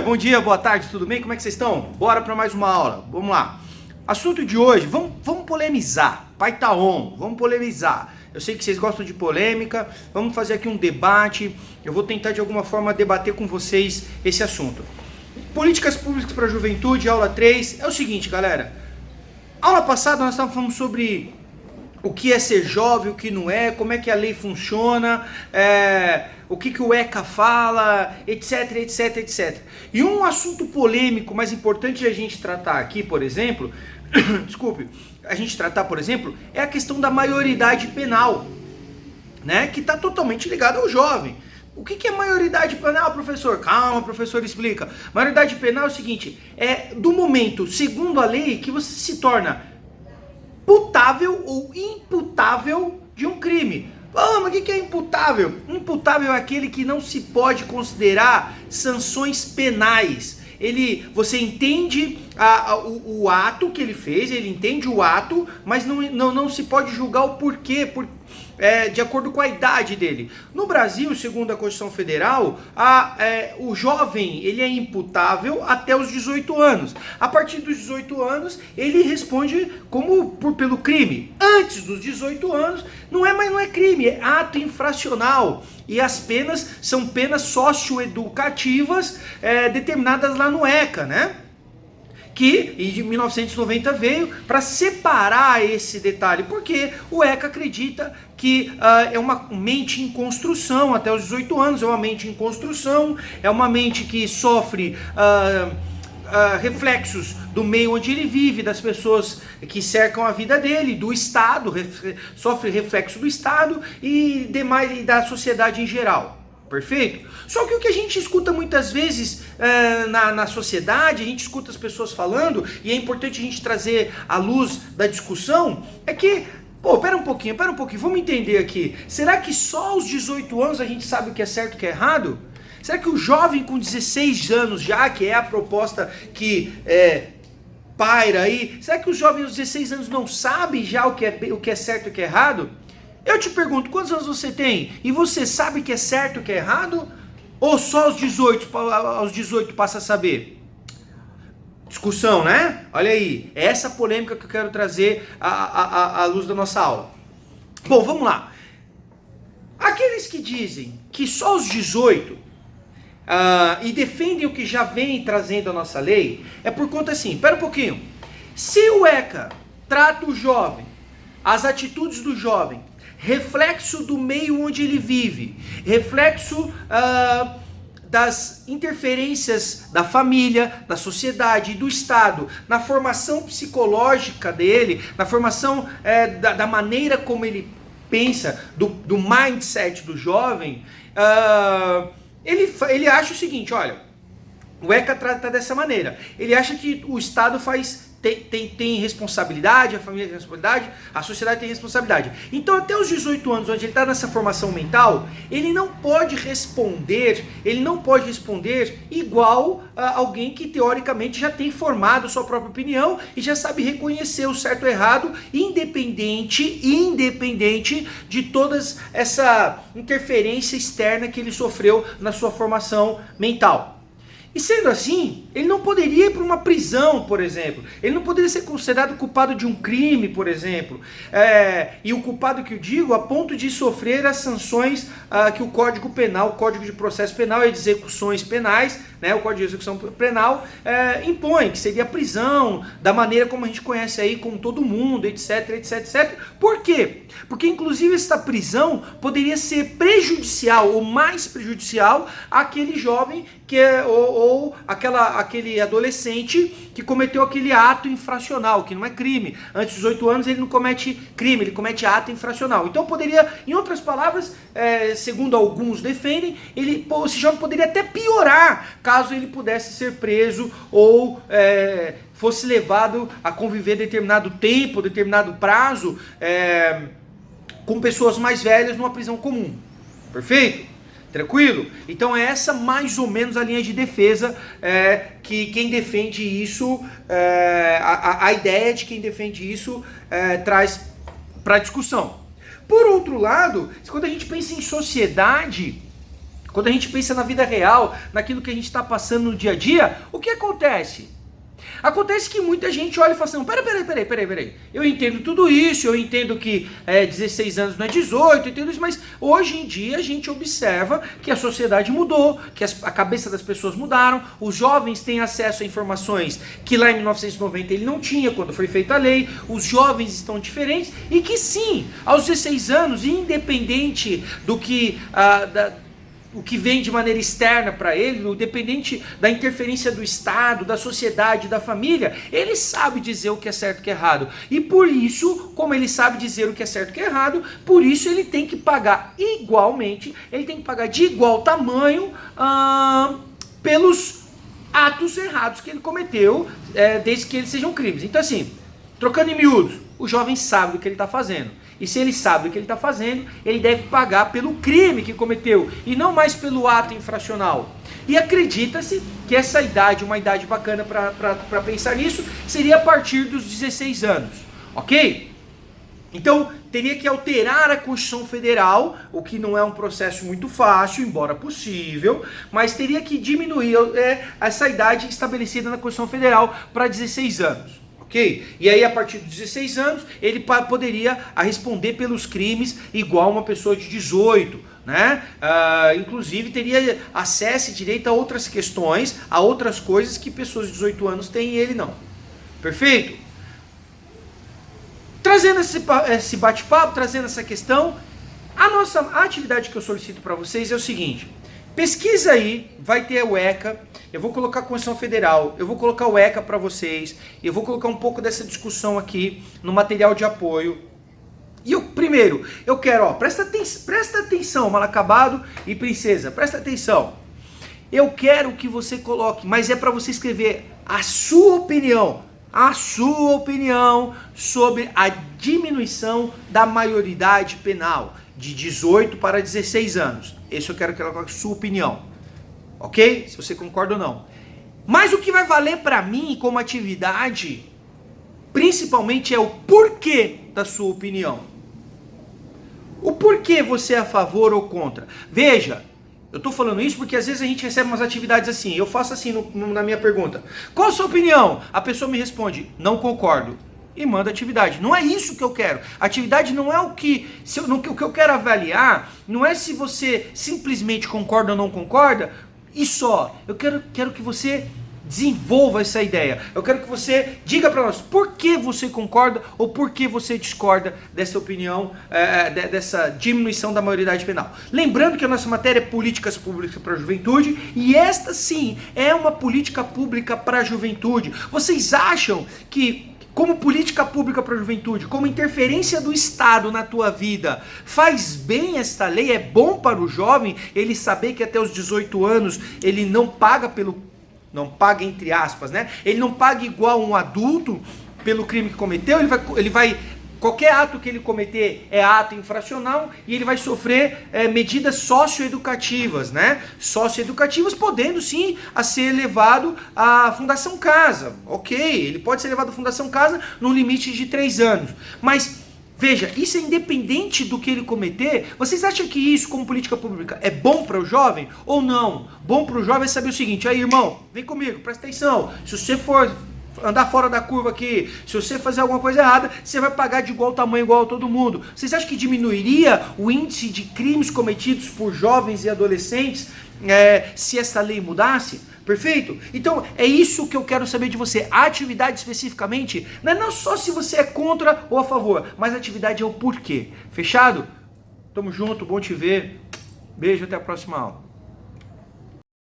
bom dia, boa tarde, tudo bem? Como é que vocês estão? Bora para mais uma aula, vamos lá. Assunto de hoje, vamos polemizar, pai tá on, vamos polemizar. Eu sei que vocês gostam de polêmica, vamos fazer aqui um debate, eu vou tentar de alguma forma debater com vocês esse assunto. Políticas públicas para a juventude, aula 3, é o seguinte, galera. Aula passada nós estávamos falando sobre o que é ser jovem, o que não é, como é que a lei funciona, o que o ECA fala, etc, etc, etc. E um assunto polêmico, mais importante de a gente tratar aqui, por exemplo, é a questão da maioridade penal, né, que está totalmente ligada ao jovem. O que é maioridade penal, professor? Calma, professor, explica. Maioridade penal é o seguinte, é do momento, segundo a lei, que você se torna putável ou imputável de um crime. Mas o que é imputável? Imputável é aquele que não se pode considerar sanções penais. Você entende o ato que ele fez, ele entende o ato, mas não se pode julgar o porquê, de acordo com a idade dele. No Brasil, segundo a Constituição Federal, o jovem ele é imputável até os 18 anos. A partir dos 18 anos, ele responde pelo crime. Antes dos 18 anos, não é crime, é ato infracional. E as penas são penas socioeducativas determinadas lá no ECA, né? Que em 1990 veio para separar esse detalhe, porque o ECA acredita que é uma mente em construção até os 18 anos, é uma mente em construção, é uma mente que sofre reflexos do meio onde ele vive, das pessoas que cercam a vida dele, do Estado, sofre reflexo do Estado e da sociedade em geral. Perfeito? Só que o que a gente escuta muitas vezes na sociedade, a gente escuta as pessoas falando, e é importante a gente trazer à luz da discussão, é que, pera um pouquinho, vamos entender aqui. Será que só aos 18 anos a gente sabe o que é certo e o que é errado? Será que o jovem com 16 anos já, que é a proposta que paira aí, será que o jovem aos 16 anos não sabe já o que é certo e o que é errado? Eu te pergunto, quantos anos você tem? E você sabe que é certo e que é errado? Ou só aos 18 passa a saber? Discussão, né? Olha aí, é essa polêmica que eu quero trazer à luz da nossa aula. Bom, vamos lá. Aqueles que dizem que só aos 18 e defendem o que já vem trazendo a nossa lei, é por conta assim, pera um pouquinho. Se o ECA trata o jovem, as atitudes do jovem, reflexo do meio onde ele vive, reflexo das interferências da família, da sociedade e do Estado, na formação psicológica dele, na formação da maneira como ele pensa, do mindset do jovem, ele acha o seguinte, olha, o ECA trata dessa maneira, ele acha que o Estado tem responsabilidade, a família tem responsabilidade, a sociedade tem responsabilidade. Então até os 18 anos, onde ele está nessa formação mental, ele não pode responder igual a alguém que teoricamente já tem formado sua própria opinião e já sabe reconhecer o certo e o errado, independente de toda essa interferência externa que ele sofreu na sua formação mental. E sendo assim, ele não poderia ir para uma prisão, por exemplo. Ele não poderia ser considerado culpado de um crime, por exemplo. E o culpado que eu digo, a ponto de sofrer as sanções que o Código Penal, o Código de Processo Penal e de Execuções Penais, né, o Código de Execução Penal, impõe, que seria a prisão, da maneira como a gente conhece aí, com todo mundo, etc, etc, etc. Por quê? Porque, inclusive, essa prisão poderia ser prejudicial, ou mais prejudicial, àquele jovem ou aquele adolescente que cometeu aquele ato infracional, que não é crime. Antes dos 18 anos ele não comete crime, ele comete ato infracional. Então poderia, em outras palavras, segundo alguns defendem, esse jovem poderia até piorar caso ele pudesse ser preso ou fosse levado a conviver determinado tempo, determinado prazo com pessoas mais velhas numa prisão comum. Perfeito? Tranquilo? Então é essa mais ou menos a linha de defesa que quem defende isso, a ideia de quem defende isso traz para a discussão. Por outro lado, quando a gente pensa em sociedade, Quando a gente pensa na vida real, naquilo que a gente está passando no dia a dia, o que acontece? Acontece que muita gente olha e fala assim, não, peraí, eu entendo tudo isso, eu entendo que 16 anos não é 18, eu entendo isso, mas hoje em dia a gente observa que a sociedade mudou, que a cabeça das pessoas mudaram, os jovens têm acesso a informações que lá em 1990 ele não tinha, quando foi feita a lei, os jovens estão diferentes, e que sim, aos 16 anos, independente do que... o que vem de maneira externa para ele, independente da interferência do Estado, da sociedade, da família, ele sabe dizer o que é certo e o que é errado. E por isso, como ele sabe dizer o que é certo e o que é errado, por isso ele tem que pagar igualmente, ele tem que pagar de igual tamanho pelos atos errados que ele cometeu, desde que eles sejam crimes. Então assim, trocando em miúdos, o jovem sabe o que ele está fazendo. E se ele sabe o que ele está fazendo, ele deve pagar pelo crime que cometeu e não mais pelo ato infracional. E acredita-se que essa idade, uma idade bacana para pensar nisso, seria a partir dos 16 anos, ok? Então, teria que alterar a Constituição Federal, o que não é um processo muito fácil, embora possível, mas teria que diminuir essa idade estabelecida na Constituição Federal para 16 anos. Okay? E aí, a partir dos 16 anos, ele poderia responder pelos crimes igual uma pessoa de 18, né? Inclusive, teria acesso e direito a outras questões, a outras coisas que pessoas de 18 anos têm e ele não. Perfeito? Trazendo esse bate-papo, trazendo essa questão, a atividade que eu solicito para vocês é o seguinte: pesquisa aí, vai ter o ECA, eu vou colocar a Constituição Federal, eu vou colocar o ECA para vocês, eu vou colocar um pouco dessa discussão aqui no material de apoio. E primeiro, eu quero, presta atenção, mal acabado e princesa, presta atenção. Eu quero que você coloque, mas é para você escrever a sua opinião sobre a diminuição da maioridade penal de 18 para 16 anos. Esse eu quero que ela coloque a sua opinião. Ok? Se você concorda ou não. Mas o que vai valer para mim como atividade, principalmente, é o porquê da sua opinião. O porquê você é a favor ou contra. Veja, eu estou falando isso porque às vezes a gente recebe umas atividades assim. Eu faço assim na minha pergunta: qual a sua opinião? A pessoa me responde: não concordo. E manda atividade. Não é isso que eu quero. Atividade não é o que eu quero avaliar, não é se você simplesmente concorda ou não concorda, e só. Eu quero que você desenvolva essa ideia. Eu quero que você diga para nós por que você concorda ou por que você discorda dessa opinião, dessa diminuição da maioridade penal. Lembrando que a nossa matéria é políticas públicas para a juventude, e esta sim é uma política pública para a juventude. Vocês acham que, como política pública para a juventude, como interferência do Estado na tua vida, faz bem esta lei? É bom para o jovem ele saber que até os 18 anos ele não paga entre aspas, né? Ele não paga igual um adulto pelo crime que cometeu, qualquer ato que ele cometer é ato infracional e ele vai sofrer medidas socioeducativas, né? Socioeducativas, podendo sim a ser levado à Fundação Casa. Ok, ele pode ser levado à Fundação Casa no limite de 3 anos. Mas, veja, isso é independente do que ele cometer. Vocês acham que isso, como política pública, é bom para o jovem ou não? Bom para o jovem é saber o seguinte: aí, irmão, vem comigo, presta atenção. Se você for andar fora da curva aqui, se você fazer alguma coisa errada, você vai pagar de igual tamanho, igual a todo mundo. Vocês acham que diminuiria o índice de crimes cometidos por jovens e adolescentes se essa lei mudasse? Perfeito? Então é isso que eu quero saber de você. A atividade especificamente não é só se você é contra ou a favor, mas a atividade é o porquê. Fechado? Tamo junto, bom te ver. Beijo, até a próxima aula.